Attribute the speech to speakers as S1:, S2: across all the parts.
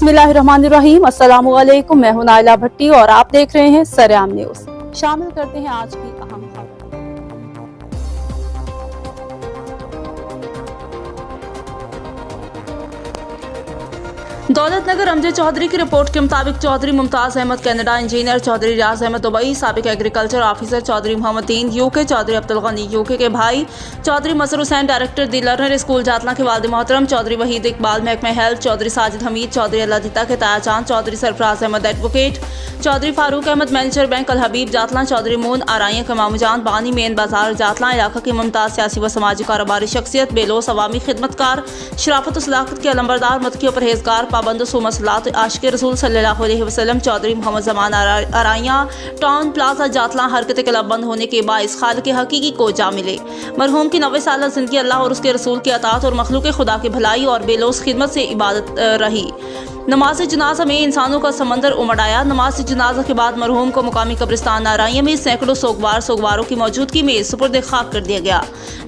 S1: बिस्मिल्लाहिर्रहमानिर्रहीम। अस्सलामु अलैकुम। मैं हूं नाइला भट्टी और आप देख रहे हैं सरेआम न्यूज। शामिल करते हैं आज की अहम खबर। दौलतनगर अमजद चौधरी की रिपोर्ट के मुताबिक Chaudhry Mumtaz Ahmad Canada engineer, Chaudhry Riaz Ahmad Dubai साबिक agriculture officer, Chaudhry Mohammad Din UK, Chaudhry Abdul Ghani UK के भाई, Chaudhry Masroor Hussain director the Learner School Jatla के वालिद मोहतरम, चौधरी वहीद इकबाल महकमा हेल्थ, चौधरी साजिद हमीद, चौधरी अल्लादीता के ताया Chand, Chaudhry Sarfraz Ahmad advocate, Chaudhry Farooq Ahmad manager bank Al Habib Jatla, Chaudhry moon आराइया के मामूजान बानी मेन बाजार जातला इलाका की मुमताज सियासी व समाजी कारोबारी शख्सियत, बेलोस अवामी खिदमतकार, शराफत व सलाकत के अलंबरदार, मतकी और परहेजगार, पाबंद मसलात आशिक रसूल सल्लल्लाहु अलैहि वसल्लम, चौधरी मोहम्मद जमान आराइया टाउन प्लाजा जातला हरकत क्लब बंद होने के बाइस खाल के हकीकी को जा मिले। मरहूम की 90 साल जिंदगी अल्लाह और उसके रसूल की अताअत और मखलूक खुदा की भलाई और बेलोस खिदमत से इबादत रही। नमाज जनाजा में इंसानों का समंदर उमड़ आया। नमाज जनाजा के बाद मरहूम को मुकामी कब्रिस्तान नाराइया में सैकड़ों सोगवारों की मौजूदगी में सुपुर्द खाक कर दिया गया।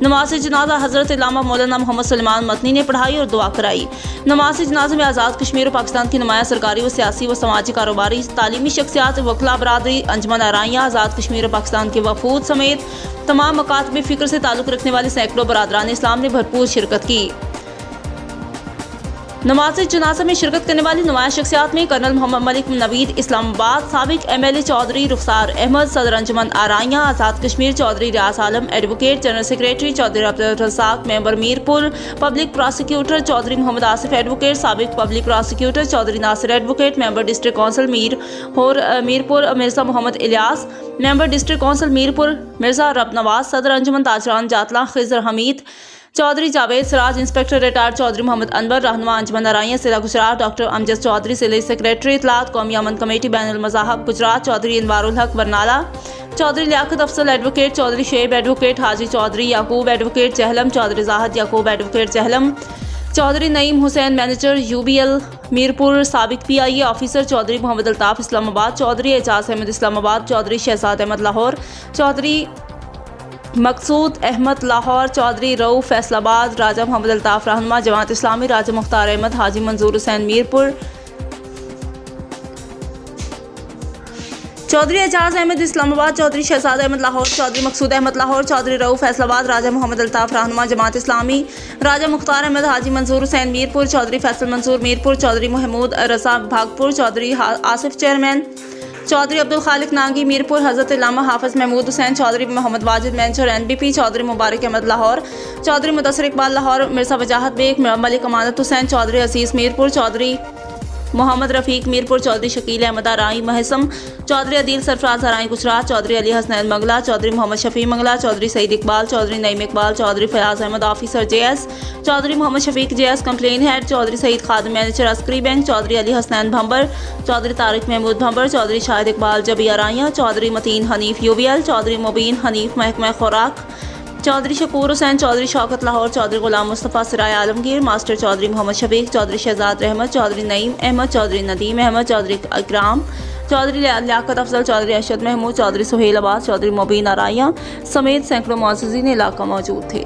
S1: नमाज जनाजा हजरत इल्लामा मौलाना मोहम्मद सलमान मदनी ने पढ़ाई और दुआ कराई। नमाज जनाजा में आज़ाद कश्मीर और पाकिस्तान की नुमाया सरकारी व सियासी व समाजी कारोबारी तालीमी शख्सियात, वकला बरादरी, अंजमन आराइया, आज़ाद कश्मीर और पाकिस्तान के वफूद समेत तमाम मकातब फ़िक्र से ताल्लुक़ रखने वाले सैकड़ों बरादरान इस्लाम ने भरपूर शिरकत की। नमाज जनाजा में शिरकत करने वाली नुमाया शख्सियात में कर्नल मोहम्मद मलिक नवीद इस्लामाबाद, साबिक MLA चौधरी रुखसार अहमद, सदर अंजुमन Araian, Azad Kashmir Chaudhry Riaz Alam advocate, general secretary Chaudhry Abdul Razzaq member Mirpur, public prosecutor Chaudhry Mohammad Asif advocate, साबिक public prosecutor Chaudhry Nasir advocate, member district council Mirpur Mirza Mohammad Ilyas, member district council Mirpur Mirza Rab Nawaz, सदर अंजुमन ताजरान जातला खिजर हमीद, चौधरी जावेद सिराज, इंस्पेक्टर रिटायर्ड चौधरी मोहम्मद अनवर, रहनुमा अंजुमन आराइया जिला गुजरात, डॉक्टर अमजद चौधरी जिले सेक्रेटरी इतलात कौमी अमन कमेटी बैनुल मज़ाहब Gujrat, Chaudhry Inwarul Haq Barnala, Chaudhry Liaquat Afsal advocate, Chaudhry Sheb advocate, Haji Chaudhry Yaqoob advocate Jhelum, Chaudhry Zahid Yaqoob advocate Jhelum, Chaudhry Naeem Hussain manager UBL Mirpur, साबिक PIA ऑफिसर चौधरी मोहम्मद अल्ताफ इस्लामाबाद, चौधरी एजाज अहमद इस्लामाबाद, चौधरी शहजाद अहमद लाहौर, चौधरी मकसूद अहमद लाहौर, चौधरी रऊफ फैसलाबाद, राजा मोहम्मद अल्ताफ रहनुमा जमात इस्लामी, राजा मुख्तार अहमद, हाजी मंजूर हुसैन मीरपुर, चौधरी एजाज अहमद इस्लामाबाद, चौधरी शहजाद अहमद लाहौर, चौधरी मकसूद अहमद लाहौर, चौधरी रऊफ फैसलाबाद, राजा मोहम्मद अल्ताफ रहनुमा जमात इस्लामी, राजा मुख्तार अहमद, हाजी मंजूर हुसैन मीरपुर, चौधरी फैसल मंसूर मीरपुर, चौधरी महमूद रजा भागपुर, चौधरी आसिफ चेयरमैन, चौधरी अब्दुल खालिक नांगी मीरपुर, हज़रत इल्लामा हाफिज महमूद हुसैन, चौधरी मोहम्मद वाजिद मैनेजर NBP, चौधरी मुबारक अहमद लाहौर, चौधरी मुदस्सिर इकबाल लाहौर, मिर्ज़ा वजाहत बेग, मलिक अमानत हुसैन, चौधरी अजीज़ मीरपुर, चौधरी मोहम्मद रफ़ीक Mirpur, Chaudhary Shakeel Ahmad आराई महसम, Chaudhary Adeel Sarfaraz आराई Gujarat, Chaudhary Ali Hasnain Mangla, Chaudhary Mohammad Shafi Mangla, Chaudhry Saeed Iqbal, Chaudhry Naeem Iqbal, Chaudhry Fayyaz Ahmad officer JS, Chaudhry Mohammad Shafiq JS complaint head, Chaudhry Saeed Khadim manager Askari bank, Chaudhry Ali Hasnain Bhambar, Chaudhry Tariq Mahmood Bhambar, Chaudhry Shahid Iqbal जबी आराइया, चौधरी मतीन हनीफ UBL, चौधरी मुबीन हनीफ महकमा खुराक, चौधरी शकूर हुसैन, चौधरी शौकत लाहौर, चौधरी गुलाम मुस्तफ़ा सिराय आलमगीर, मास्टर चौधरी मोहम्मद शफीक, चौधरी शहजाद रहमत, चौधरी नईम अहमद, चौधरी नदीम अहमद, चौधरी इकराम, चौधरी लियाकत अफजल, चौधरी अरशद महमूद, चौधरी सुहेल अब्बास, चौधरी मुबीन आराइया समेत सैकड़ों मुअज़्ज़िज़ीन इलाका मौजूद थे।